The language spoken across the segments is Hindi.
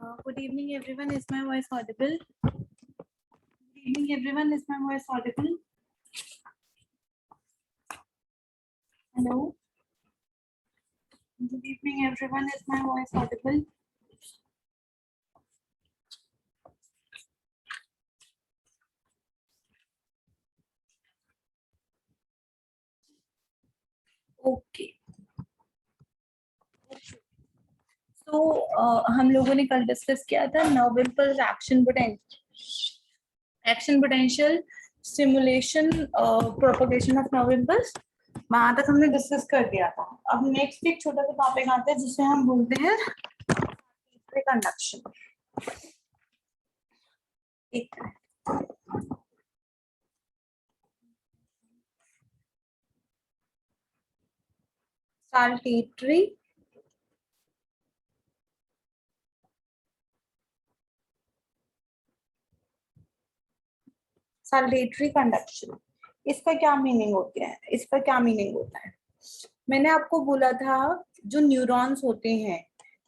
Good evening, everyone. Is my voice audible? Good evening, everyone. Is my voice audible? Hello. Good evening, everyone. Is my voice audible? Okay. तो हम लोगों ने कल डिस्कस किया था nerve impulse action potential stimulation propagation of nerve impulse, वहां तक हमने डिस्कस कर दिया था। अब नेक्स्ट एक छोटा सा टॉपिक आता है जिसे हम बोलते हैं कंडक्शन। साल्टेटरी कंडक्शन, इसका क्या मीनिंग होता है? इसका क्या मीनिंग होता है? मैंने आपको बोला था जो न्यूरॉन्स होते हैं,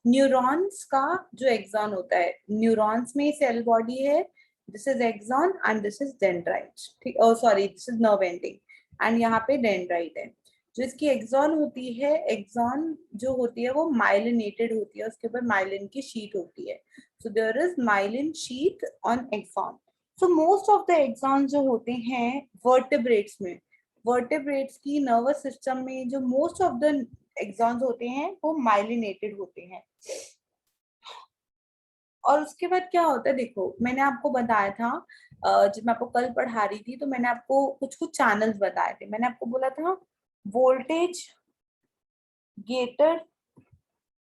न्यूरॉन्स का जो एक्सॉन होता है, न्यूरॉन्स में सेल बॉडी है, this is axon and this is dendrite, ठीक, sorry this is nerve ending and यहाँ पे डेंड्राइट है। जो इसकी एक्सॉन होती है, एक्सॉन जो होती है वो माइलिनेटेड होती है, उसके ऊपर माइलिन की शीट होती है। So there is myelin sheet on axon. So most of the axon जो होते हैं वर्टेब्रेट्स में, वर्टेब्रेट्स की नर्वस सिस्टम में जो मोस्ट ऑफ द एक्सॉन्स होते हैं वो माइलिनेटेड होते हैं। और उसके बाद क्या होता है, देखो मैंने आपको बताया था जब मैं आपको कल पढ़ा रही थी तो मैंने आपको कुछ कुछ चैनल्स बताए थे। मैंने आपको बोला था वोल्टेज गेटेड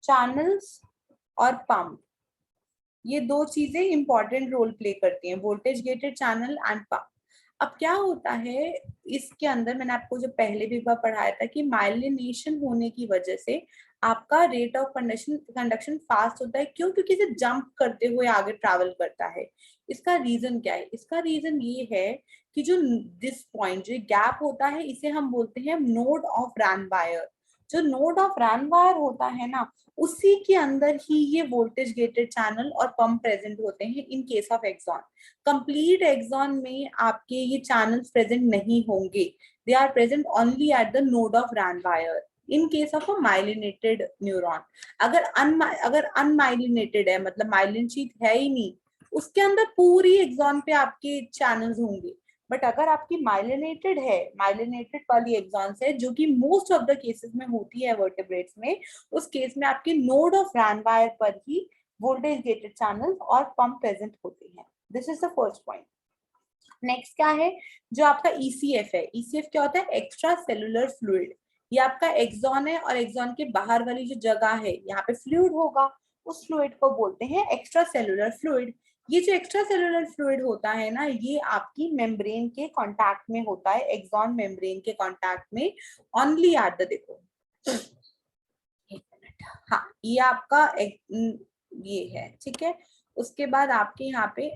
चैनल्स और पंप, ये दो चीजें इंपॉर्टेंट रोल प्ले करती हैं, voltage gated channel and pump. अब क्या होता है इसके अंदर, मैंने आपको जो पहले भी बार पढ़ाया था कि माइलिनेशन होने की वजह से आपका रेट ऑफ कंडक्शन फास्ट होता है। क्यों? क्योंकि इसे जंप करते हुए आगे ट्रैवल करता है। इसका रीजन क्या है? इसका रीजन ये है कि जो दिस पॉइंट, जो गैप होता है, इसे हम बोलते हैं नोड ऑफ रैन वायर। जो नोड ऑफ रैन वायर होता है ना, उसी के अंदर ही ये वोल्टेज गेटेड चैनल और पंप प्रेजेंट होते हैं in case of axon. Complete axon में आपके ये चैनल्स प्रेजेंट नहीं होंगे, they are present only at the node of Ranvier in case of a myelinated neuron. अगर अनमाइलिनेटेड है, मतलब माइलिन शीट है ही नहीं, उसके अंदर पूरी एक्सॉन पे आपके चैनल्स होंगे। बट अगर आपकी माइलिनेटेड है, माइलिनेटेड वाली एक्सॉन्स है, जो कि मोस्ट ऑफ द केसेस में होती है वर्टेब्रेट्स में, उस केस में आपके नोड ऑफ रैन वायर पर ही वोल्टेज गेटेड चैनल्स और पंप प्रेजेंट होते हैं। This is the first point. Next क्या है? जो आपका ईसीएफ है, ईसीएफ क्या होता है? Extra cellular fluid. ये आपका एक्सॉन है और एक्सॉन के बाहर वाली जो जगह है, यहाँ पे फ्लूइड होगा, उस फ्लूइड को बोलते हैं एक्स्ट्रा सेलुलर फ्लूइड। ये जो एक्स्ट्रा सेलुलर फ्लूइड होता है ना, ये आपकी मेम्ब्रेन के कांटेक्ट में होता है, एक्सॉन मेम्ब्रेन के कांटेक्ट में ओनली एट द, देखो एक मिनट, हाँ ये आपका ये है, ठीक है। उसके बाद आपके यहाँ पे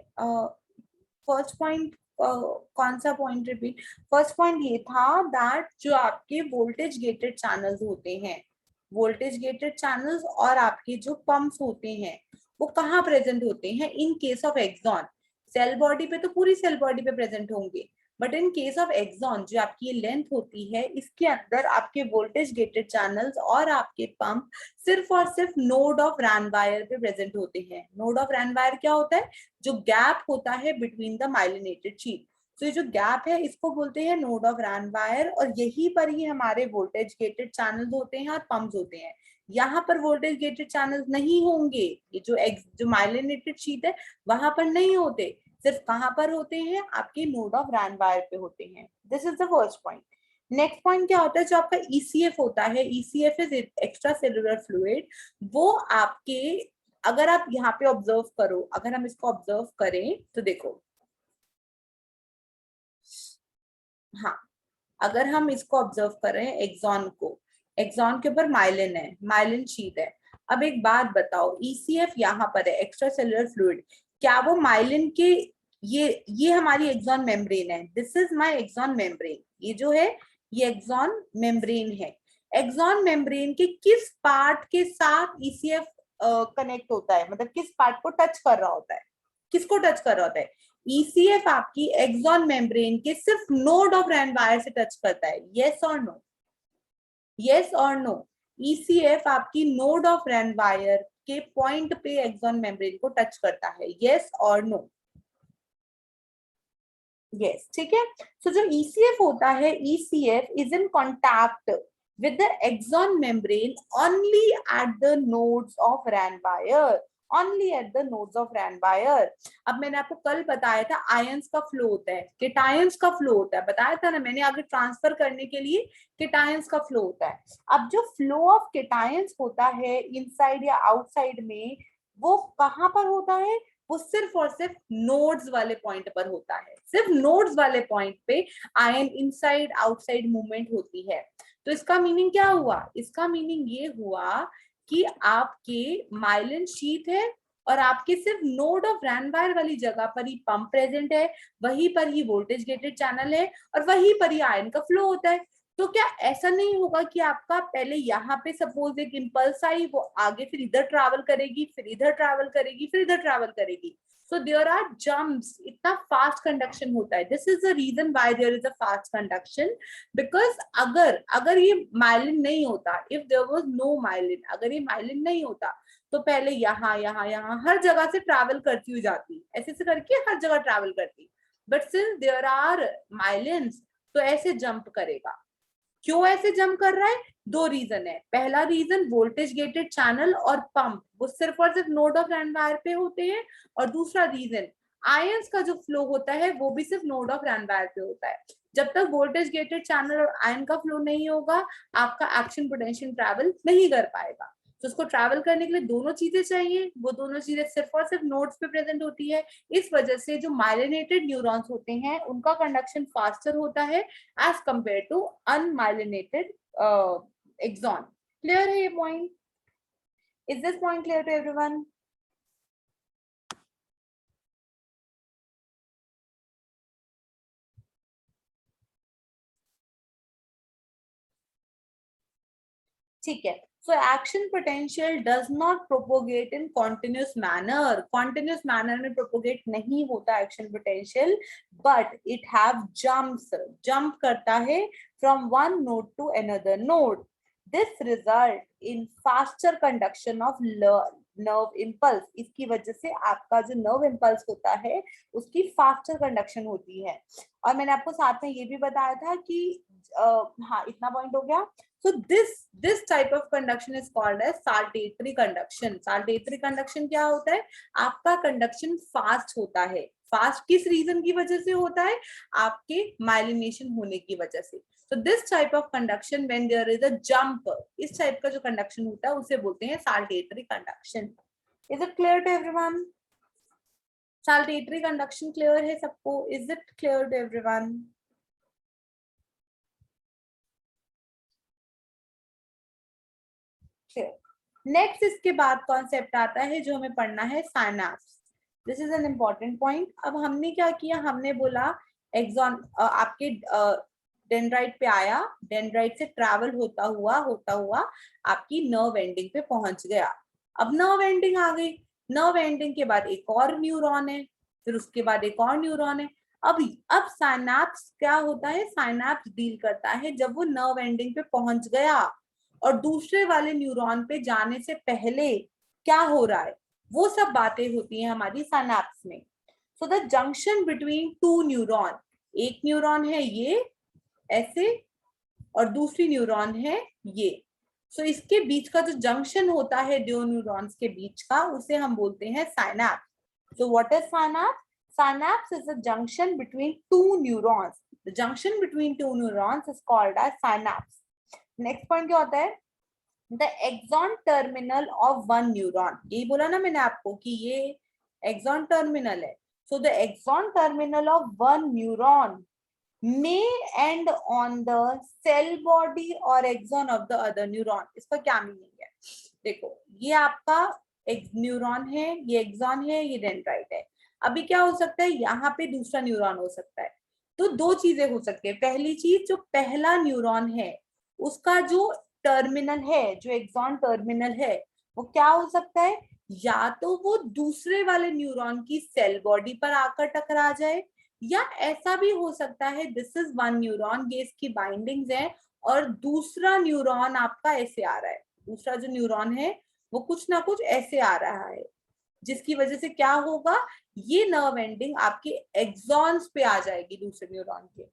फर्स्ट पॉइंट, कौन सा पॉइंट रिपीट? फर्स्ट पॉइंट ये था दैट जो आपके वोल्टेज गेटेड चैनल्स होते हैं, वोल्टेज गेटेड चैनल्स और आपके जो पंप्स होते हैं, वो कहाँ प्रेजेंट होते हैं? In case of axon cell body पे तो पूरी सेल बॉडी पे प्रेजेंट होंगे, but in case of axon जो आपकी लेंथ होती है, इसके अंदर आपके वोल्टेज गेटेड चैनल्स और आपके पंप सिर्फ और सिर्फ नोड ऑफ रैन वायर पे प्रेजेंट होते हैं। नोड ऑफ रैन वायर क्या होता है? जो गैप होता है बिटवीन द माइलिनेटेड शीट। तो ये जो गैप है इसको बोलते हैं नोड ऑफ रैन वायर, और यहीं पर ही हमारे वोल्टेज गेटेड चैनल्स होते हैं और पंप्स होते हैं। यहाँ पर वोल्टेज गेटेड चैनल्स नहीं होंगे, ये जो माइलिनेटेड शीट है वहां पर नहीं होते, सिर्फ कहां पर होते हैं? आपके नोड ऑफ रैन वायर पे होते हैं। This is the first point. Next point क्या होता है? जो आपका ईसीएफ होता है, ECF is extra cellular fluid. वो आपके, अगर आप यहाँ पे ऑब्जर्व करो, अगर हम इसको ऑब्जर्व करें तो देखो, हाँ अगर हम इसको ऑब्जर्व करें एक्सॉन को, एक्सॉन के ऊपर माइलिन है, माइलिन शीट है। अब एक बात बताओ, ईसीएफ यहाँ पर है एक्स्ट्रा सेलुलर फ्लूइड, क्या वो माइलिन के, ये हमारी एक्सॉन मेम्ब्रेन है, this is my axon membrane, ये जो है ये एक्सॉन मेम्ब्रेन है। एक्सॉन मेम्ब्रेन के किस पार्ट के साथ ईसीएफ कनेक्ट होता है, मतलब किस पार्ट को टच कर रहा होता है, किसको टच कर रहा होता है? ईसीएफ आपकी एक्सॉन मेम्ब्रेन के सिर्फ नोड ऑफ रैन वायर से टच करता है, यस और नो? यस और नो? ईसीएफ आपकी नोड ऑफ रैन वायर के पॉइंट पे एक्सॉन मेम्ब्रेन को टच करता है, यस और नो? यस, ठीक है। सो जो ईसीएफ होता है, ECF is in contact with the axon membrane only at the nodes of RAN wire, only at the nodes of RAN wire। अब मैंने आपको कल बताया था आयंस का फ्लो होता है, केटायंस का फ्लो होता है, बताया था ना मैंने, आगे ट्रांसफर करने के लिए केटायंस का फ्लो होता है। अब जो फ्लो ऑफ केटायंस होता है इनसाइड या आउटसाइड में, वो कहां पर होता है? वो सिर्फ और सिर्फ नोड्स वाले पॉइंट पर होता है, सिर्फ नोड्स वाले पॉइंट पे आयन इनसाइड आउटसाइड मूवमेंट होती है। तो इसका मीनिंग क्या हुआ? इसका मीनिंग ये हुआ कि आपके माइलिन शीथ है और आपके सिर्फ नोड ऑफ रैन वायर वाली जगह पर ही पंप प्रेजेंट है, वहीं पर ही वोल्टेज गेटेड चैनल है और वहीं पर ही आयन का फ्लो होता है। तो क्या ऐसा नहीं होगा कि आपका पहले यहाँ पे सपोज एक इंपल्स आई, वो आगे फिर इधर ट्रैवल करेगी, फिर इधर ट्रैवल करेगी, फिर इधर ट्रैवल करेगी? So there are jumps, इतना फास्ट कंडक्शन होता है। This is the reason why there is a fast conduction, because अगर ये माइलिन नहीं होता, if there was no myelin, अगर ये माइलिन नहीं होता तो पहले यहाँ यहाँ यहाँ हर जगह से ट्रैवल करती हुई जाती, ऐसे से करके हर जगह ट्रैवल करती। बट सिंस देयर आर माइलिन्स तो ऐसे जंप करेगा। क्यों ऐसे जंप कर रहा है? दो रीजन है। पहला रीजन वोल्टेज गेटेड चैनल और पंप, वो सिर्फ और सिर्फ नोड ऑफ रैन वायर पे होते हैं। और दूसरा रीजन आयंस का जो फ्लो होता है वो भी सिर्फ नोड ऑफ रैन वायर पे होता है। जब तक वोल्टेज गेटेड चैनल और आयन का फ्लो नहीं होगा, आपका एक्शन पोटेंशियल ट्रैवल नहीं कर पाएगा। तो उसको ट्रैवल करने के लिए दोनों चीजें चाहिए, वो दोनों चीजें सिर्फ और सिर्फ नोड्स पे प्रेजेंट होती है। इस वजह से जो माइलिनेटेड न्यूरॉन्स होते हैं उनका कंडक्शन फास्टर होता है as compare to unmyelinated axon. Clear है ये point? Is this point clear to everyone? ठीक है। So action potential does not propagate in continuous manner, continuous manner में प्रोपोगेट नहीं होता action potential, but it have jumps, jump करता है from one node to another node. This result in faster conduction of nerve impulse. इसकी वजह से आपका जो नर्व इम्पल्स होता है उसकी फास्टर कंडक्शन होती है। और मैंने आपको साथ में ये भी बताया था कि हाँ, इतना पॉइंट हो गया। So this type of conduction is called as saltatory conduction। saltatory conduction क्या होता है? आपका कंडक्शन फास्ट होता है। फास्ट किस रीजन की वजह से होता है? आपके माइलिनेशन होने की वजह से। So this type of conduction when there is a jump, इस टाइप का जो कंडक्शन होता है उसे बोलते हैं saltatory conduction। Is it clear to everyone? saltatory conduction clear है सबको? Is it clear to everyone? Next इसके बाद कॉन्सेप्ट आता है जो हमें पढ़ना है, synapse. This is an important point. अब हमने क्या किया? हमने बोला एक्सॉन आपके डेंड्राइट पे आया, डेंड्राइट से ट्रैवल होता हुआ आपकी नर्व एंडिंग पे पहुंच गया। अब नर्व एंडिंग आ गई, नर्व एंडिंग के बाद एक और न्यूरॉन है, फिर उसके बाद एक और न्यूरॉन है। अब साइनैप्स क्या होता है? साइनैप्स डील करता है जब वो नर्व एंडिंग पे पहुंच गया और दूसरे वाले न्यूरॉन पे जाने से पहले क्या हो रहा है, वो सब बातें होती हैं हमारी साइनैप्स में। So the junction between two neuron, एक न्यूरॉन है ये ऐसे और दूसरी न्यूरॉन है ये। सो इसके बीच का जो जंक्शन होता है दो न्यूरॉन्स के बीच का, उसे हम बोलते हैं synapse. So what is synapse? Synapse is a junction between two neurons. The junction between two neurons is called as synapse. Next point क्या होता है? The axon terminal of one neuron. यही बोला ना मैंने आपको कि ये एक्सॉन टर्मिनल है। So the axon terminal of one neuron may end on the cell body और axon of the other neuron. इसका क्या मीनिंग है? देखो, ये आपका एक न्यूरॉन है, ये एक्सॉन है, ये डेंड्राइट है। अभी क्या हो सकता है? यहाँ पे दूसरा न्यूरॉन हो सकता है। तो दो चीजें हो सकती है। पहली चीज, जो पहला न्यूरॉन है उसका जो टर्मिनल है, जो एक्सॉन टर्मिनल है, वो क्या हो सकता है, या तो वो दूसरे वाले न्यूरॉन की सेल बॉडी पर आकर टकरा जाए, या ऐसा भी हो सकता है दिस इज वन न्यूरॉन, ये इसकी बाइंडिंग्स है और दूसरा न्यूरॉन आपका ऐसे आ रहा है, दूसरा जो न्यूरॉन है वो कुछ ना कुछ ऐसे आ रहा है, जिसकी वजह से क्या होगा, ये नर्व एंडिंग आपके एक्सॉन्स पे आ जाएगी दूसरे न्यूरॉन के।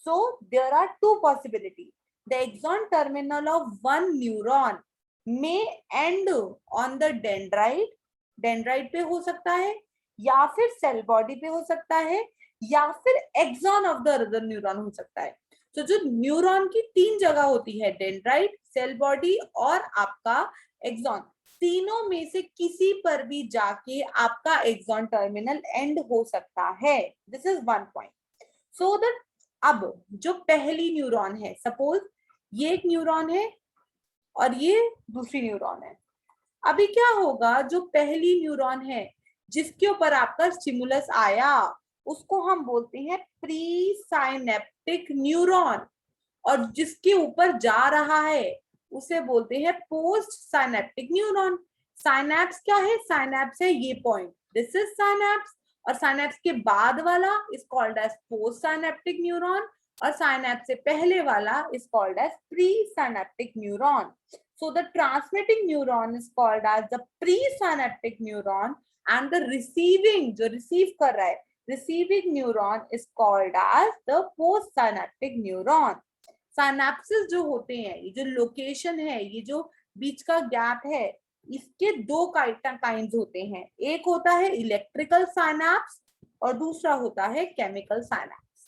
So there are two possibility, the axon terminal of one neuron may end on the dendrite, dendrite पे हो सकता है, या फिर सेल बॉडी पे हो सकता है, या फिर axon of the other neuron हो सकता है। तो जो न्यूरॉन की तीन जगह होती है, डेंड्राइट, सेल बॉडी और आपका एक्सॉन, तीनों में से किसी पर भी जाके आपका एक्सॉन टर्मिनल एंड हो सकता है। This is one point. So that अब जो पहली न्यूरॉन है, सपोज ये एक न्यूरॉन है और ये दूसरी न्यूरॉन है, अभी क्या होगा, जो पहली न्यूरॉन है जिसके ऊपर आपका स्टिमुलस आया उसको हम बोलते हैं प्री साइनेप्टिक न्यूरॉन, और जिसके ऊपर जा रहा है उसे बोलते हैं पोस्ट साइनेप्टिक न्यूरॉन। साइनैप्स क्या है, साइनैप्स है ये पॉइंट, दिस इज साइनैप्स, और साइनैप्स के बाद वाला is called as postsynaptic neuron, और साइनैप्स से पहले वाला is called as presynaptic neuron. So the transmitting neuron is called as the presynaptic neuron and the receiving, जो receive कर रहा है, receiving neuron is called as the postsynaptic neuron। Synapses जो होते हैं, ये जो लोकेशन है, ये जो बीच का गैप है, इसके दो काइंड्स होते हैं, एक होता है इलेक्ट्रिकल साइनैप्स और दूसरा होता है केमिकल साइनैप्स।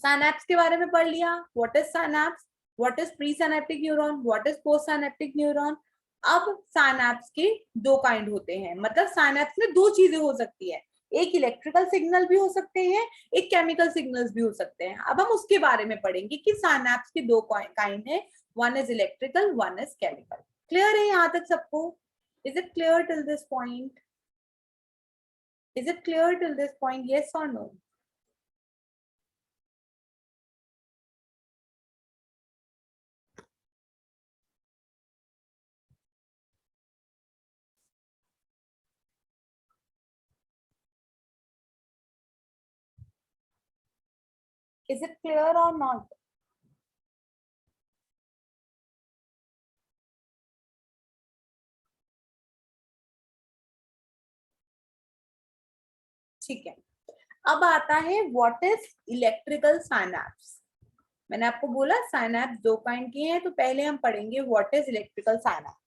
साइनैप्स के बारे में पढ़ लिया, what is synapse, what is pre synaptic neuron, what is post synaptic neuron. अब साइनैप्स के दो काइंड होते हैं, मतलब साइनैप्स में दो चीजें हो सकती है, एक इलेक्ट्रिकल सिग्नल भी हो सकते हैं, एक केमिकल सिग्नल्स भी हो सकते हैं। अब हम उसके बारे में पढ़ेंगे कि साइनैप्स के दो काइंड है, one is electrical, one is chemical. Clear है यहाँ तक सबको? Is it clear till this point? Is it clear till this point, yes और no? Is it clear or not? ठीक है, अब आता है व्हाट इज इलेक्ट्रिकल साइनैप्स। मैंने आपको बोला साइनैप्स दो काइंड के हैं, तो पहले हम पढ़ेंगे what is electrical synapse.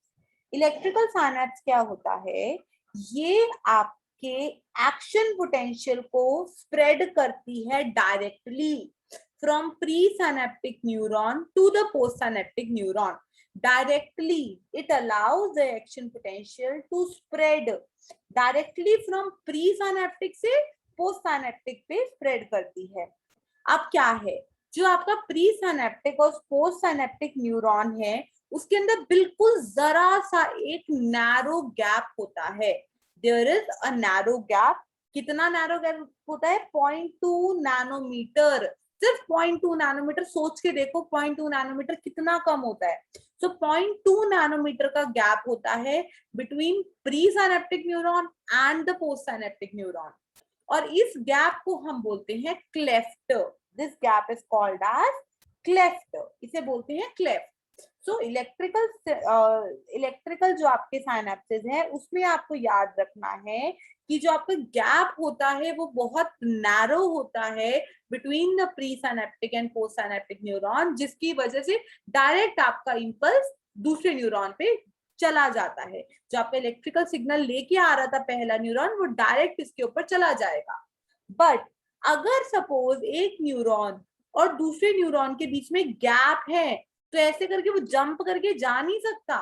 Electrical synapse क्या होता है, ये आपके एक्शन पोटेंशियल को स्प्रेड करती है directly from presynaptic neuron to the postsynaptic neuron. directly it allows the action potential to spread directly from pre-synaptic से post-synaptic पे spread करती है। अब क्या है, जो आपका प्री साइनेप्टिक और पोस्ट साइनेप्टिक न्यूरॉन है उसके अंदर बिल्कुल जरा सा एक नैरो गैप होता है, there is a narrow gap. कितना नैरो गैप होता है, 0.2 नैनोमीटर, सिर्फ 0.2 नैनोमीटर। सोच के देखो 0.2 नैनोमीटर कितना कम होता है। सो 0.2 नैनोमीटर का गैप होता है between presynaptic neuron and the postsynaptic neuron, और इस गैप को हम बोलते हैं cleft. This gap is called as cleft, इसे बोलते हैं क्लेफ्ट। सो इलेक्ट्रिकल जो आपके साइनेप्सेस है उसमें आपको याद रखना है कि जो आपका गैप होता है वो बहुत नैरो होता है between the pre synaptic and post synaptic neuron, जिसकी वजह से डायरेक्ट आपका इंपल्स दूसरे न्यूरॉन पे चला जाता है। जो आपका इलेक्ट्रिकल सिग्नल लेके आ रहा था पहला न्यूरॉन, वो डायरेक्ट इसके ऊपर चला जाएगा। बट अगर सपोज एक न्यूरॉन और दूसरे न्यूरॉन के बीच में गैप है, तो ऐसे करके वो जंप करके जा नहीं सकता,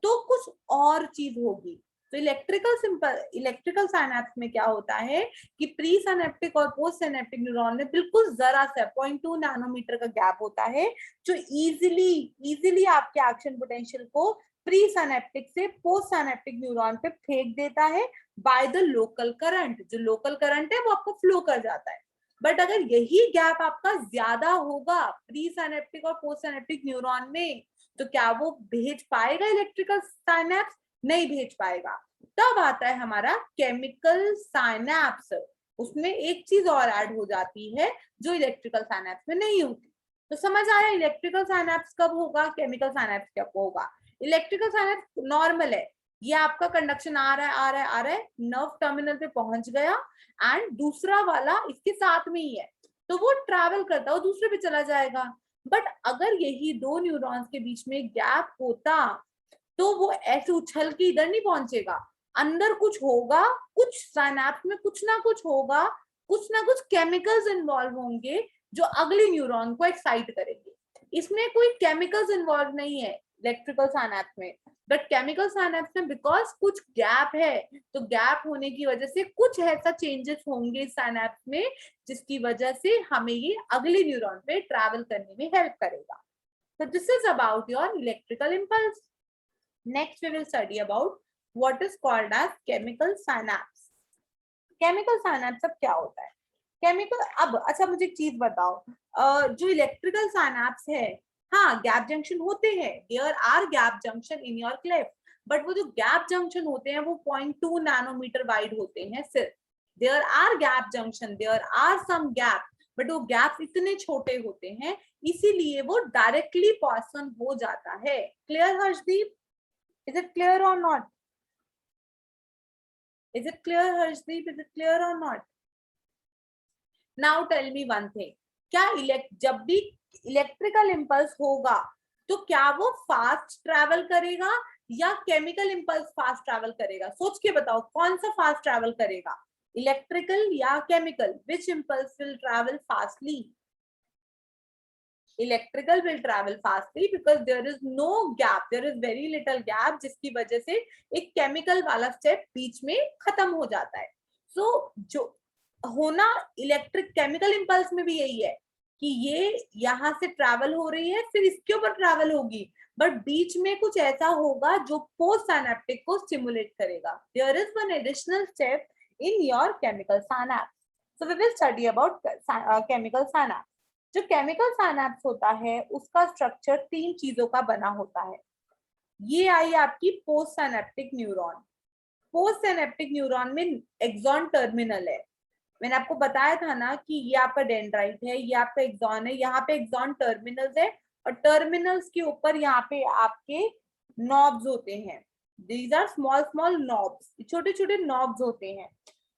तो कुछ और चीज होगी। तो इलेक्ट्रिकल साइनैप्स में क्या होता है कि प्री साइनेप्टिक और पोस्ट साइनेप्टिक न्यूरॉन में बिल्कुल जरा सा 0.2 नैनोमीटर का गैप होता है, जो इजीली आपके एक्शन पोटेंशियल को प्री साइनेप्टिक से पोस्ट साइनेप्टिक न्यूरॉन पे फेंक देता है बाय द लोकल करंट। जो लोकल करंट है वो आपको फ्लो कर जाता है। बट अगर यही गैप आपका ज्यादा होगा प्री साइनेप्टिक और पोस्ट साइनेप्टिक न्यूरॉन में, तो क्या वो भेज पाएगा इलेक्ट्रिकल साइनेप्स? नहीं भेज पाएगा। तब आता है हमारा केमिकल साइनेप्स। उसमें एक चीज और ऐड हो जाती है जो इलेक्ट्रिकल साइनेप्स में नहीं होती। तो समझ आया इलेक्ट्रिकल साइनेप्स कब होगा, केमिकल साइनेप्स कब होगा। इलेक्ट्रिकल साइनेप्स नॉर्मल है, ये आपका कंडक्शन आ रहा है आ रहा है आ रहा है, नर्व टर्मिनल पे पहुंच गया एंड दूसरा वाला इसके साथ में ही है, तो वो ट्रैवल करता है, वो दूसरे पे चला जाएगा। बट अगर यही दो न्यूरॉन्स के बीच में गैप होता तो वो ऐसे उछल के इधर नहीं पहुंचेगा, अंदर कुछ होगा, कुछ साइनेप्स में कुछ ना कुछ होगा, कुछ ना कुछ केमिकल्स इन्वॉल्व होंगे जो अगले न्यूरॉन को एक्साइट करेंगे। इसमें कोई केमिकल्स इन्वॉल्व नहीं है इलेक्ट्रिकल साइनेप्स में, बट केमिकल साइनेप्स में बिकॉज कुछ गैप है, तो गैप होने की वजह से कुछ ऐसा चेंजेस होंगे साइनेप्स में जिसकी वजह से हमें ये अगले न्यूरॉन पे ट्रैवल करने में हेल्प करेगा। So this is about your electrical impulse. Next we will study about what is called as chemical synapse. Chemical synapse अब क्या होता है? केमिकल, अब अच्छा मुझे एक चीज बताओ, जो इलेक्ट्रिकल साइनेप्स है, हाँ गैप जंक्शन होते हैं, there are gap junction in your cleft, but वो जो गैप जंक्शन होते हैं वो 0.2 नैनोमीटर वाइड होते हैं सिर्फ। There are gap junction, there are some gap, but वो गैप इतने छोटे होते हैं इसीलिए वो डायरेक्टली पासन हो जाता है। Clear Harshdeep? Is it clear और not? Is it clear Harshdeep? Is it clear और not? Now tell me one thing, क्या जब भी इलेक्ट्रिकल इम्पल्स होगा तो क्या वो फास्ट ट्रैवल करेगा या केमिकल इम्पल्स फास्ट ट्रैवल करेगा? सोच के बताओ कौन सा फास्ट ट्रैवल करेगा, इलेक्ट्रिकल या chemical? Which impulse will travel fastly? Electrical will travel fastly because there is no gap, there is very little gap, जिसकी वजह से एक केमिकल वाला स्टेप बीच में खत्म हो जाता है। सो जो होना इलेक्ट्रिक केमिकल इम्पल्स में भी यही है कि ये यहाँ से ट्रैवल हो रही है फिर इसके ऊपर ट्रैवल होगी, बट बीच में कुछ ऐसा होगा जो पोस्ट साइनेप्टिक को स्टिमुलेट करेगा। There is one additional step in your chemical synapse. So we will study about chemical synapse. जो केमिकल साइनेप्स होता है उसका स्ट्रक्चर 3 चीजों का बना होता है। ये आई आपकी post synaptic neuron. Post synaptic neuron में एक्सॉन टर्मिनल है, मैंने आपको बताया था ना कि ये आपका डेंड्राइट है, ये आपका एक्सॉन है, यहाँ पे एक्सॉन टर्मिनल्स है और टर्मिनल्स के ऊपर यहाँ पे आपके नॉब्स होते हैं। These are small small knobs, छोटे छोटे नॉब्स होते हैं।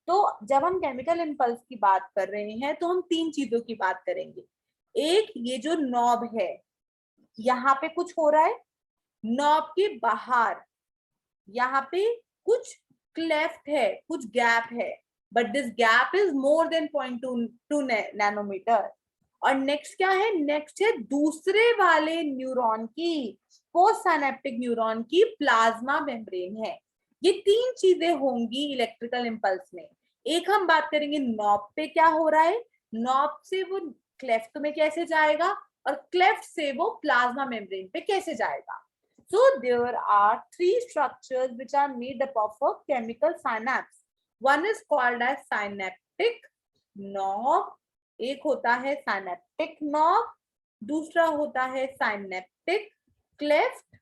तो जब हम केमिकल इम्पल्स की बात कर रहे हैं तो हम 3 चीजों की बात करेंगे। एक, ये जो नॉब है यहाँ पे कुछ हो रहा है, नॉब के बाहर यहाँ पे कुछ क्लेफ्ट है, कुछ गैप है, but this gap is more than 0.2 nanometre. और नेक्स्ट क्या है? नेक्स्ट है दूसरे वाले न्यूरॉन की, पोस्ट साइनेप्टिक न्यूरॉन की प्लाज्मा मेम्ब्रेन है। ये 3 चीजें होंगी इलेक्ट्रिकल इम्पल्स में। एक हम बात करेंगे नॉब पे क्या हो रहा है, नॉब से वो क्लेफ्ट में कैसे जाएगा और क्लेफ्ट से वो प्लाज्मा मेम्ब्रेन पे कैसे जाएगा। So there are 3 structures which are made up of a chemical synapse. One is called as synaptic knob, एक होता है synaptic knob, दूसरा होता है synaptic cleft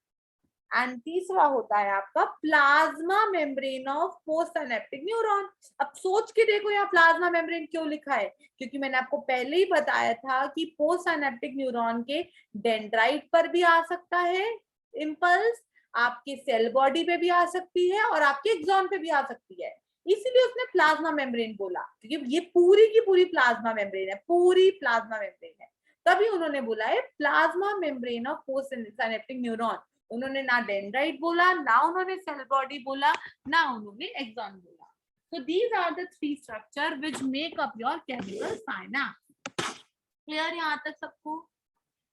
एंड तीसरा होता है आपका plasma membrane of post synaptic neuron. अब सोच के देखो यहाँ प्लाज्मा मेम्ब्रेन क्यों लिखा है, क्योंकि मैंने आपको पहले ही बताया था कि पोस्ट साइनेप्टिक न्यूरॉन के डेंड्राइट पर भी आ सकता है इम्पल्स, आपके सेल बॉडी पे भी आ सकती है और आपके एक्सॉन पे भी आ सकती है, इसीलिए उसने प्लाज्मा मेम्ब्रेन बोला, क्योंकि ये पूरी की पूरी प्लाज्मा मेम्ब्रेन है, पूरी प्लाज्मा मेम्ब्रेन है, तभी उन्होंने बोला है plasma membrane of post synaptic neuron. उन्होंने ना डेंड्राइट बोला, ना उन्होंने सेल बॉडी बोला, ना उन्होंने एक्सॉन बोला। So these are the 3 structure which make up your chemical synapse. Clear यहाँ तक सबको?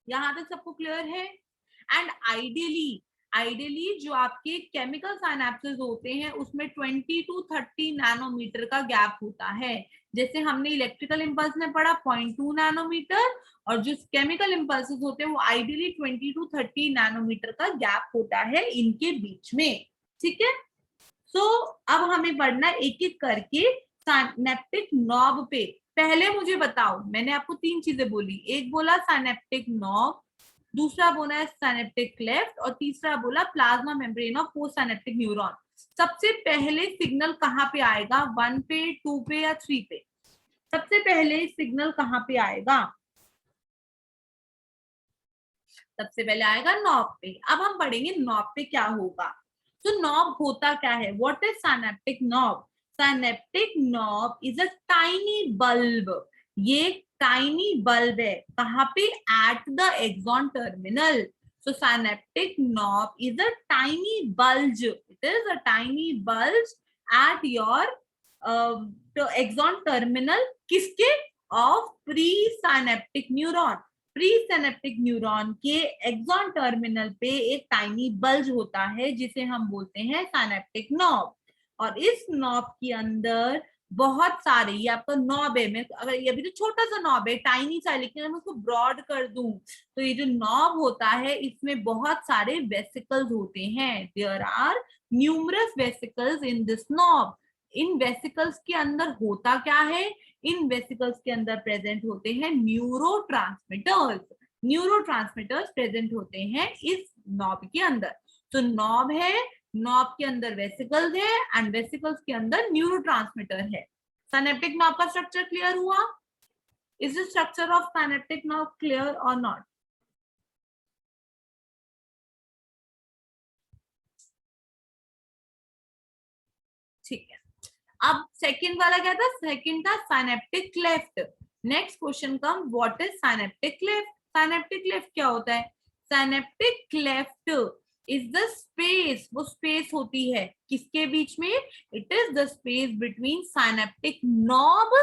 यहाँ तक सबको क्लियर है? एंड आइडियली जो आपके केमिकल साइनेप्सेस होते हैं उसमें 20 to 30 नैनोमीटर का गैप होता है। जैसे हमने इलेक्ट्रिकल इम्पल्स में पढ़ा 0.2 नैनोमीटर, और जो केमिकल इम्पल्सेस होते हैं वो आइडियली 20 to 30 नैनोमीटर का गैप होता है इनके बीच में। ठीक है, सो अब हमें पढ़ना एक एक करके साइनेप्टिक नॉब पे। पहले मुझे बताओ, मैंने आपको 3 चीजें बोली, एक बोला साइनेप्टिक नॉब, दूसरा बोला है साइनेप्टिक क्लेफ्ट और तीसरा बोला plasma membrane of post synaptic neuron. सबसे पहले सिग्नल कहाँ पे आएगा, 1 पे, 2 पे या 3 पे? सबसे पहले सिग्नल कहाँ पे आएगा? सबसे पहले आएगा नॉब पे। अब हम पढ़ेंगे नॉब पे क्या होगा। तो नॉब होता क्या है, what is synaptic knob? Synaptic knob is a tiny bulb. ये टाइनी बल्ब है, कहाँ पे? At the axon terminal. So synaptic knob is a tiny bulge. It is a tiny bulge at your axon terminal. किसके? Of presynaptic neuron. Presynaptic neuron के एक्सॉन टर्मिनल पे एक टाइनी बल्ज होता है जिसे हम बोलते हैं साइनेप्टिक नॉब। और इस नॉब के अंदर बहुत सारे, ये आपका नॉब है, मैं अगर ये अभी तो छोटा सा नॉब है, टाइनी सा, लेकिन मैं उसको ब्रॉड कर दूं तो ये जो नॉब होता है इसमें बहुत सारे वेसिकल्स होते हैं। There are numerous vesicles in this knob. इन वेसिकल्स के अंदर होता क्या है? इन वेसिकल्स के अंदर प्रेजेंट होते हैं न्यूरोट्रांसमीटर्स। न्यूरोट्रांसमीटर्स प्रेजेंट होते हैं इस नॉब के अंदर। तो नॉब है, नॉब के अंदर वेसिकल्स है एंड वेसिकल्स के अंदर न्यूरोट्रांसमीटर है। सिनेप्टिक नॉब का स्ट्रक्चर क्लियर हुआ? Is the structure of synaptic knob clear और नॉट? ठीक है। अब सेकंड वाला क्या था? सेकंड था synaptic cleft. Next question come, what is synaptic cleft? Synaptic cleft क्या होता है? Synaptic cleft is the space, वो स्पेस होती है किसके बीच में? It is the space between synaptic knob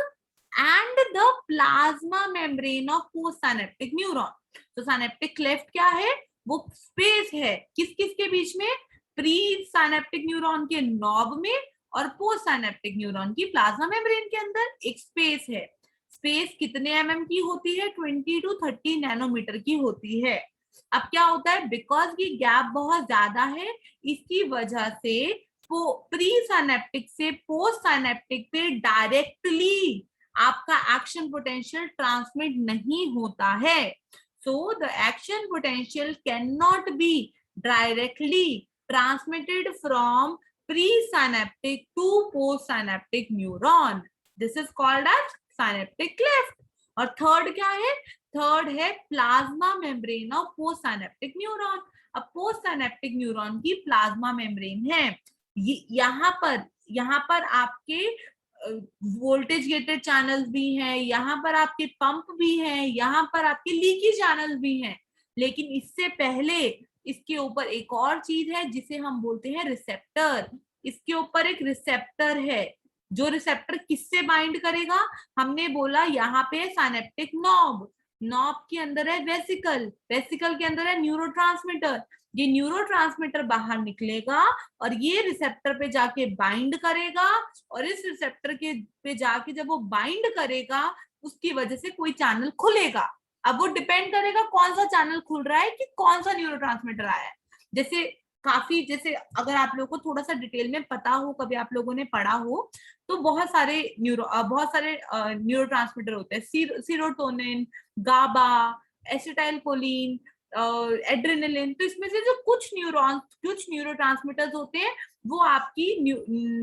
and the plasma membrane of post synaptic neuron. तो साइनेप्टिक क्लेफ्ट क्या है? वो स्पेस है किस किस के बीच में? प्री साइनेप्टिक न्यूरॉन के नॉब में और पोस्ट साइनेप्टिक न्यूरॉन की प्लाज्मा मेम्ब्रेन के अंदर एक स्पेस है। स्पेस कितने एमएम की होती है? 20 to 30 नैनोमीटर की होती है। अब क्या होता है, बिकॉज की गैप बहुत ज्यादा है, इसकी वजह से प्री साइनेप्टिक से पोस्ट साइनेप्टिक पे डायरेक्टली आपका एक्शन पोटेंशियल ट्रांसमिट नहीं होता है। So the action potential can not be directly transmitted from presynaptic to postsynaptic neuron. This is called as synaptic cleft. और थर्ड क्या है? थर्ड है plasma membrane of post synaptic neuron. अब पोस्ट साइनेप्टिक न्यूरॉन की प्लाज्मा मेम्ब्रेन है, यहाँ पर आपके वोल्टेज गेटेड चैनल्स भी हैं, यहाँ पर आपके पंप भी हैं, यहाँ पर आपके लीकी चैनल्स भी हैं। लेकिन इससे पहले इसके ऊपर एक और चीज है जिसे हम बोलते हैं रिसेप्टर। इसके ऊपर एक रिसेप्टर है, जो रिसेप्टर किससे बाइंड करेगा? हमने बोला यहाँ पे साइनेप्टिक नॉब, नॉब के अंदर है वेसिकल, वेसिकल के अंदर है न्यूरोट्रांसमीटर। ये न्यूरोट्रांसमीटर बाहर निकलेगा और ये रिसेप्टर पे जाके बाइंड करेगा, और इस रिसेप्टर के पे जाके जब वो बाइंड करेगा उसकी वजह से कोई चैनल खुलेगा। अब वो डिपेंड करेगा कौन सा चैनल खुल रहा है कि कौन सा न्यूरोट्रांसमीटर आया है। जैसे अगर आप लोगों को थोड़ा सा डिटेल में पता हो, कभी आप लोगों ने पढ़ा हो, तो बहुत सारे न्यूरोट्रांसमीटर होते हैं, सीरोटोनिन, गाबा, एसिटाइलकोलिन, एड्रेनलिन। तो इसमें से जो कुछ न्यूरोट्रांसमीटर्स होते हैं वो आपकी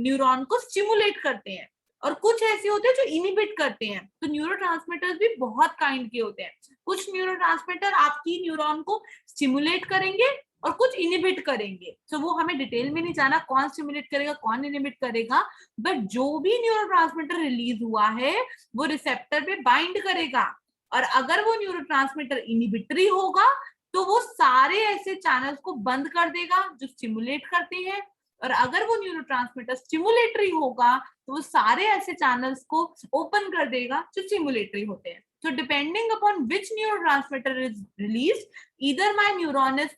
न्यूरॉन को स्टिमुलेट करते हैं, और कुछ ऐसे होते हैं जो इनिबिट करते हैं। तो न्यूरोट्रांसमीटर्स भी बहुत काइंड के होते हैं। कुछ न्यूरोट्रांसमीटर आपकी न्यूरॉन को स्टिमुलेट करेंगे और कुछ इनिबिट करेंगे। तो वो हमें डिटेल में नहीं जाना कौन स्टिमुलेट करेगा कौन इनिबिट करेगा, बट जो भी न्यूरोट्रांसमीटर रिलीज हुआ है वो रिसेप्टर पे बाइंड करेगा, और अगर वो न्यूरोट्रांसमीटर इनिबिटरी होगा तो वो सारे ऐसे चैनल्स को बंद कर देगा जो स्टिमुलेट करते हैं, और अगर वो न्यूरोट्रांसमीटर स्टिमुलेटरी होगा तो वो सारे ऐसे चैनल्स को ओपन कर देगा जो स्टिमुलेटरी होते हैं। So depending upon which neurotransmitter is released, either my neuron is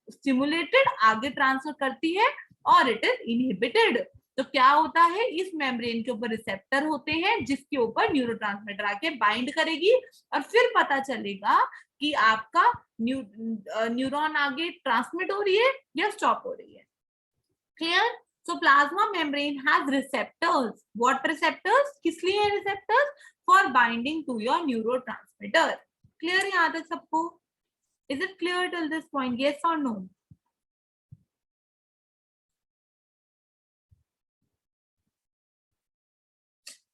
stimulated, आगे ट्रांसफर करती है, और इट इज इनहिबिटेड। तो क्या होता है, इस मेम्ब्रेन के ऊपर रिसेप्टर होते हैं जिसके ऊपर न्यूरोट्रांसमीटर आके बाइंड करेगी, और फिर पता चलेगा कि आपका न्यूरॉन आगे ट्रांसमिट हो रही है या स्टॉप हो रही है। Clear? So plasma membrane has receptors. What receptors? किस लिए है receptors? For binding to your neurotransmitter. Clear यहाँ तक सबको? Is it clear till this point? Yes or no?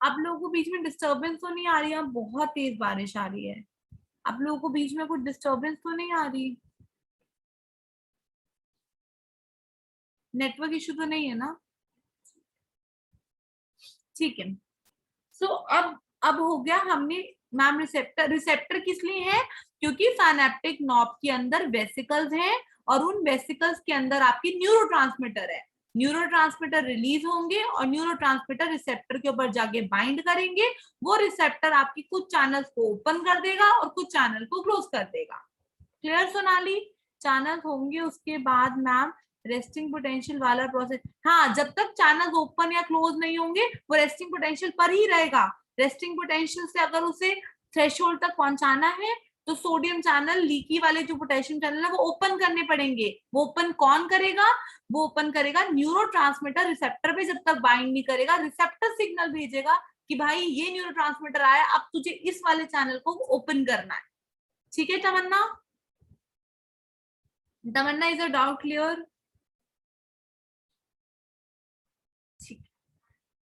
आप लोगों को बीच में डिस्टरबेंस तो नहीं आ रही है? बहुत तेज बारिश आ रही है। आप लोगों को बीच में कुछ डिस्टरबेंस तो नहीं आ रही? नेटवर्क इशू तो नहीं है ना? ठीक है। सो अब हो गया हमने। मैम रिसेप्टर, रिसेप्टर किस लिए है? क्योंकि साइनेप्टिक नॉब के अंदर वेसिकल्स हैं और उन वेसिकल्स के अंदर आपकी न्यूरोट्रांसमीटर है। न्यूरोट्रांसमीटर रिलीज होंगे और न्यूरोट्रांसमीटर रिसेप्टर के ऊपर जाके बाइंड करेंगे। वो रिसेप्टर आपकी कुछ चैनल्स को ओपन कर देगा और कुछ चैनल को क्लोज कर देगा। क्लियर सोनाली? चैनल होंगे उसके बाद मैम रेस्टिंग पोटेंशियल वाला प्रोसेस। हाँ, जब तक चैनल ओपन या क्लोज नहीं होंगे वो रेस्टिंग पोटेंशियल पर ही रहेगा। रेस्टिंग पोटेंशियल से अगर उसे थ्रेशोल्ड तक पहुंचाना है तो सोडियम चैनल, लीकी वाले जो पोटेशियम चैनल है वो ओपन करने पड़ेंगे। वो ओपन कौन करेगा? वो ओपन करेगा न्यूरोट्रांसमीटर। रिसेप्टर पे जब तक बाइंड नहीं करेगा, रिसेप्टर सिग्नल भेजेगा कि भाई ये न्यूरोट्रांसमीटर आया, अब तुझे इस वाले चैनल को ओपन करना है। ठीक है तमन्ना? तमन्ना, इज अ डाउट क्लियर? ठीक।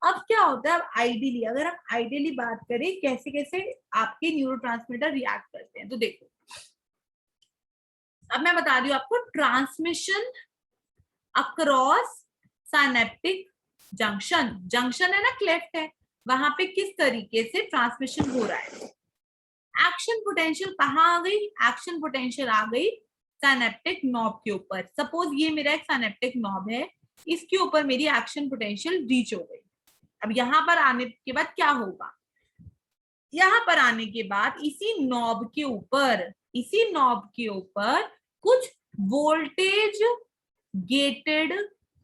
अब क्या होता है, अब आइडियली अगर हम आइडियली बात करें कैसे कैसे आपके न्यूरोट्रांसमीटर रिएक्ट करते हैं, तो देखो अब मैं बता रही हूँ आपको transmission across synaptic junction. Junction है ना, क्लेफ्ट है, वहां पे किस तरीके से ट्रांसमिशन हो रहा है। एक्शन पोटेंशियल कहाँ आ गई? एक्शन पोटेंशियल आ गई साइनेप्टिक नॉब के ऊपर। सपोज ये मेरा एक साइनेप्टिक नॉब है, इसके ऊपर मेरी एक्शन पोटेंशियल रीच हो गई। अब यहाँ पर आने के बाद क्या होगा? यहाँ पर आने के बाद इसी नॉब के ऊपर कुछ वोल्टेज गेटेड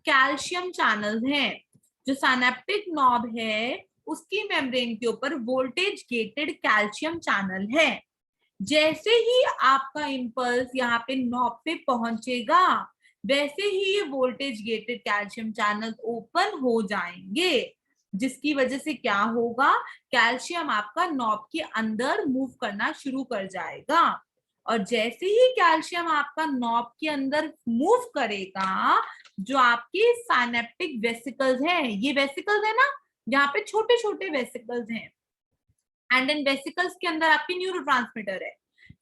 कैल्शियम चैनल्स हैं। जो साइनेप्टिक नॉब है उसकी मेम्ब्रेन के ऊपर वोल्टेज गेटेड कैल्शियम चैनल है। जैसे ही आपका इंपल्स यहाँ पे नॉब पे पहुंचेगा वैसे ही ये voltage gated calcium channel open हो जाएंगे, जिसकी वजह से क्या होगा? कैल्शियम आपका नॉब के अंदर मूव करना शुरू कर जाएगा। और जैसे ही कैल्शियम आपका नॉब के अंदर मूव करेगा, जो आपके साइनेप्टिक वेसिकल्स हैं, ये वेसिकल्स है ना, यहाँ पे छोटे छोटे वेसिकल्स हैं, एंड इन वेसिकल्स के अंदर आपके न्यूरोट्रांसमीटर है।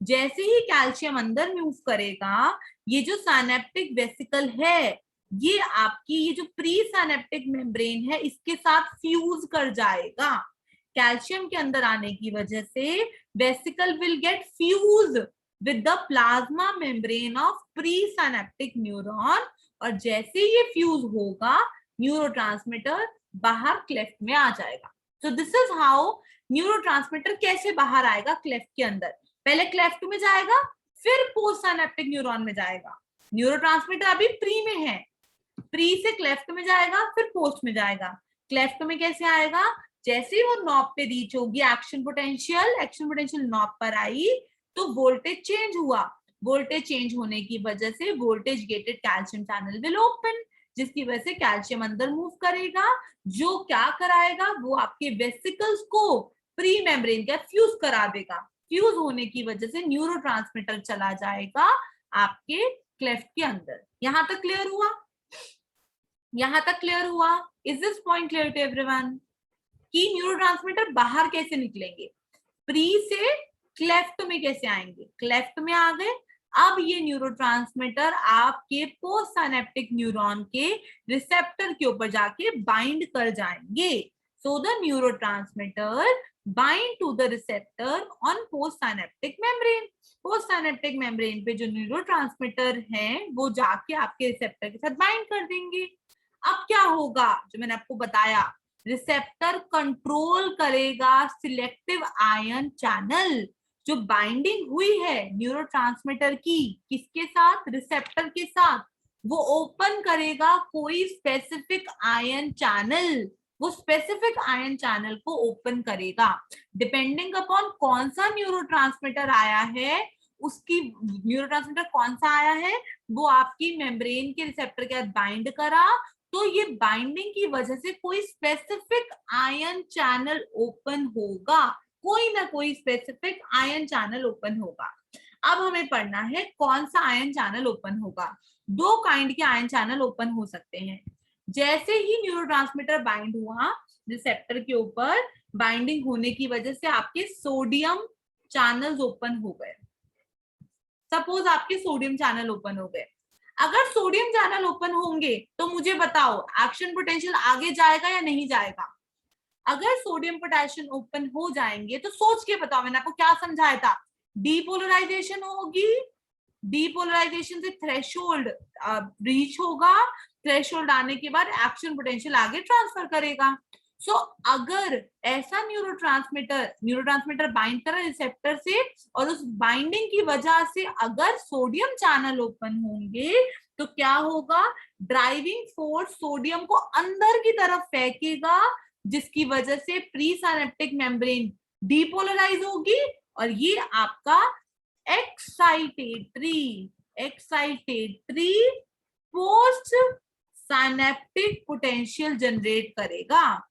जैसे ही कैल्शियम अंदर मूव करेगा, ये जो साइनेप्टिक वेसिकल है, ये आपकी ये जो प्री साइनेप्टिक मेम्ब्रेन है इसके साथ फ्यूज कर जाएगा। कैल्शियम के अंदर आने की वजह से vesicle will get fuse with the plasma membrane of pre synaptic neuron, और जैसे ये फ्यूज होगा न्यूरोट्रांसमीटर बाहर क्लेफ्ट में आ जाएगा। तो दिस इज हाउ न्यूरोट्रांसमीटर कैसे बाहर आएगा क्लेफ्ट के अंदर। पहले क्लेफ्ट में जाएगा, फिर पोस्ट साइनेप्टिक न्यूरॉन में जाएगा। न्यूरोट्रांसमीटर अभी प्री में है, प्री से क्लेफ्ट में जाएगा, फिर पोस्ट में जाएगा। क्लेफ्ट में कैसे आएगा? जैसे ही वो नॉब पे रीच होगी एक्शन पोटेंशियल नॉब पर आई तो वोल्टेज चेंज हुआ। वोल्टेज चेंज होने की वजह से voltage gated calcium channel will open, जिसकी वजह से कैल्शियम अंदर मूव करेगा। जो क्या कराएगा? वो आपके वेसिकल्स को प्री मेम्ब्रेन का फ्यूज करा देगा। फ्यूज होने की वजह से न्यूरोट्रांसमीटर चला जाएगा आपके क्लेफ्ट के अंदर। यहां तक क्लियर हुआ? यहां तक क्लियर हुआ? Is this point clear to everyone कि न्यूरोट्रांसमीटर बाहर कैसे निकलेंगे? प्री से क्लेफ्ट में कैसे आएंगे? क्लेफ्ट में आ गए, अब ये न्यूरोट्रांसमीटर आपके पोस्ट साइनेप्टिक न्यूरॉन के रिसेप्टर के ऊपर जाके बाइंड कर जाएंगे। So the neurotransmitter bind to the receptor on postsynaptic membrane. Postsynaptic membrane पे जो न्यूरोट्रांसमीटर हैं वो जाके आपके रिसेप्टर के साथ बाइंड कर देंगे। अब क्या होगा? जो मैंने आपको बताया, रिसेप्टर कंट्रोल करेगा सिलेक्टिव आयन चैनल। जो बाइंडिंग हुई है न्यूरोट्रांसमीटर की किसके साथ? रिसेप्टर के साथ। वो ओपन करेगा कोई स्पेसिफिक आयन चैनल, वो स्पेसिफिक आयन चैनल को ओपन करेगा। डिपेंडिंग अपॉन कौन सा न्यूरोट्रांसमीटर आया है, उसकी न्यूरोट्रांसमीटर कौन सा आया है वो आपकी मेम्ब्रेन के रिसेप्टर के साथ बाइंड करा, तो ये बाइंडिंग की वजह से कोई स्पेसिफिक आयन चैनल ओपन होगा, कोई ना कोई स्पेसिफिक आयन चैनल ओपन होगा। अब हमें पढ़ना है कौन सा आयन चैनल ओपन होगा। दो काइंड के आयन चैनल ओपन हो सकते हैं। जैसे ही न्यूरोट्रांसमीटर बाइंड हुआ रिसेप्टर के ऊपर, बाइंडिंग होने की वजह से आपके सोडियम चैनल्स ओपन हो गए। सपोज आपके सोडियम चैनल ओपन हो गए। अगर सोडियम चैनल ओपन होंगे तो मुझे बताओ एक्शन पोटेंशियल आगे जाएगा या नहीं जाएगा। अगर सोडियम पोटेशियम ओपन हो जाएंगे तो सोच के बताओ, मैंने आपको क्या समझाया था, डीपोलराइजेशन होगी, डीपोलराइजेशन से थ्रेशोल्ड रीच होगा, थ्रेशोल्ड आने के बाद एक्शन पोटेंशियल आगे ट्रांसफर करेगा। सो अगर ऐसा न्यूरोट्रांसमीटर बाइंड करा रिसेप्टर से और उस बाइंडिंग की वजह से अगर सोडियम चैनल ओपन होंगे तो क्या होगा, ड्राइविंग फोर्स सोडियम को अंदर की तरफ फेंकेगा, जिसकी वजह से प्री सिनेप्टिक मेम्ब्रेन डीपोलराइज होगी और ये आपका excitatory postsynaptic potential generate करेगा।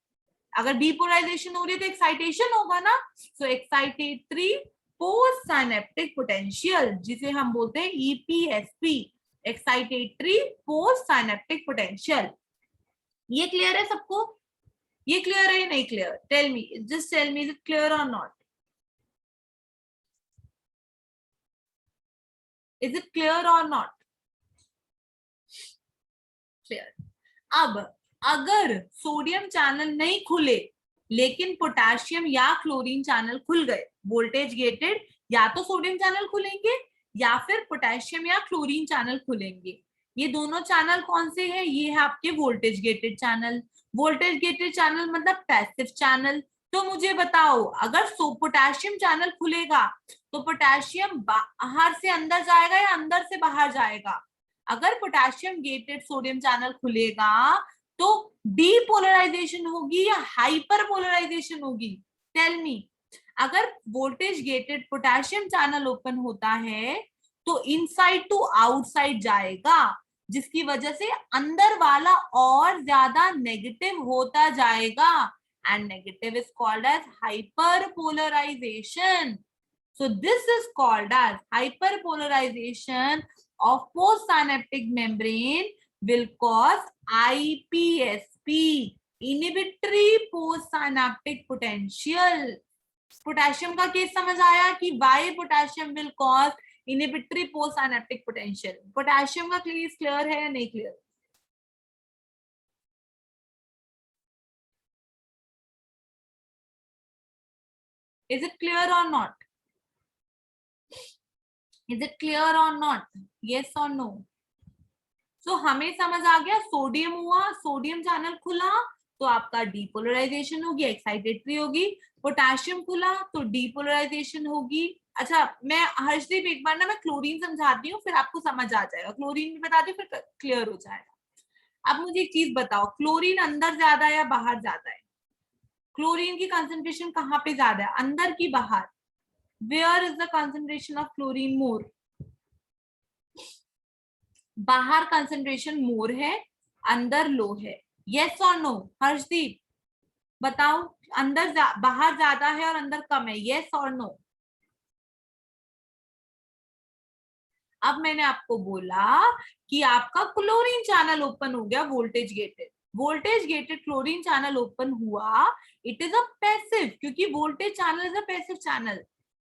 अगर डीपोलराइजेशन हो रही है तो एक्साइटेशन होगा ना, so excitatory postsynaptic potential, जिसे हम बोलते हैं EPSP, excitatory postsynaptic potential. ये क्लियर है सबको? ये क्लियर है या नहीं clear? Tell me, just tell me, is it clear और नॉट? इज इट क्लियर और नॉट क्लियर? अब अगर सोडियम चैनल नहीं खुले लेकिन पोटेशियम या क्लोरीन चैनल खुल गए, वोल्टेज गेटेड, या तो सोडियम चैनल खुलेंगे या फिर पोटेशियम या क्लोरीन चैनल खुलेंगे। ये दोनों चैनल कौन से हैं? ये है आपके voltage gated channel. Voltage gated channel मतलब पैसिव चैनल। तो मुझे बताओ, अगर पोटेशियम चैनल खुलेगा तो पोटेशियम बाहर से अंदर जाएगा या अंदर से बाहर जाएगा? अगर पोटेशियम गेटेड सोडियम चैनल खुलेगा तो डीपोलराइजेशन होगी या हाइपर पोलराइजेशन होगी? Tell me. अगर voltage gated potassium channel open होता है तो इनसाइड टू आउटसाइड जाएगा, जिसकी वजह से अंदर वाला और ज्यादा नेगेटिव होता जाएगा, and negative is called as hyperpolarisation. So this is called as hyperpolarization of postsynaptic membrane will cause IPSP, inhibitory postsynaptic potential. Potassium का केस समझ आया कि why potassium will cause inhibitory postsynaptic potential. Potassium का केस क्लियर है या नहीं clear? Is it clear or not? Is it clear or not? Yes or no? So हमें समझ आ गया, सोडियम हुआ, सोडियम चैनल खुला तो आपका डीपोलराइजेशन होगी, एक्साइटेटरी होगी। पोटेशियम खुला तो डीपोलराइजेशन होगी। अच्छा, मैं हर्षदीप एक बार ना मैं क्लोरीन समझाती हूँ, फिर आपको समझ आ जाएगा। क्लोरीन भी बताती हूँ, फिर क्लियर हो जाएगा। अब मुझे एक चीज बताओ, क्लोरीन अंदर ज्यादा है या बाहर ज्यादा है? क्लोरीन की कंसेंट्रेशन कहाँ पे ज्यादा है, अंदर की बाहर? Where is the concentration of chlorine more? बाहर कंसेंट्रेशन मोर है, अंदर लो है। यस और नो? हर्षदीप बताओ, अंदर बाहर ज्यादा है और अंदर कम है, यस और नो? अब मैंने आपको बोला कि आपका क्लोरीन चैनल ओपन हो गया, voltage gated chlorine channel open हुआ, इट इज अ पैसिव, क्योंकि voltage channel is a passive channel.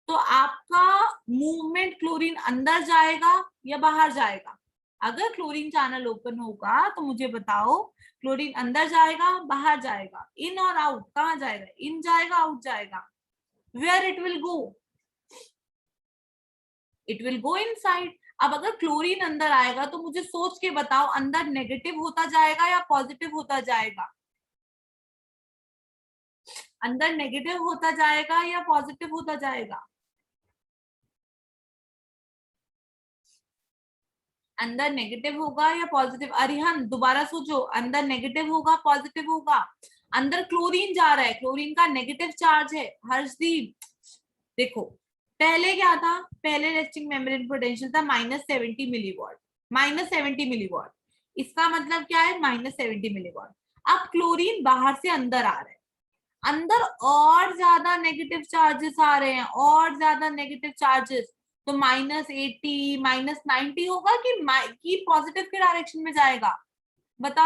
तो आपका मूवमेंट क्लोरीन अंदर जाएगा या बाहर जाएगा? अगर क्लोरीन चैनल ओपन होगा तो मुझे बताओ, क्लोरीन अंदर जाएगा बाहर जाएगा, इन और आउट? कहाँ जाएगा? इन जाएगा आउट जाएगा? Where it will go? It will go inside. अब अगर क्लोरीन अंदर आएगा तो मुझे सोच के बताओ, अंदर नेगेटिव होता जाएगा या पॉजिटिव होता जाएगा? अंदर नेगेटिव होता जाएगा या पॉजिटिव होता जाएगा? अंदर नेगेटिव होगा या पॉजिटिव? अरिहन दोबारा सोचो, अंदर नेगेटिव होगा पॉजिटिव होगा? अंदर क्लोरीन जा रहा है, क्लोरीन का नेगेटिव चार्ज है। हर्षदीप देखो, पहले क्या था? पहले रेस्टिंग मेम्ब्रेन पोटेंशियल था -70 मिलीवॉट, -70 मिलीवॉट। इसका मतलब क्या है? -70 मिलीवॉट। अब क्लोरीन बाहर से अंदर आ रहा है, अंदर और ज्यादा नेगेटिव चार्जेस आ रहे हैं, और ज्यादा नेगेटिव चार्जेस। तो -80 -90 होगा कि पॉजिटिव के डायरेक्शन में जाएगा? बताओ।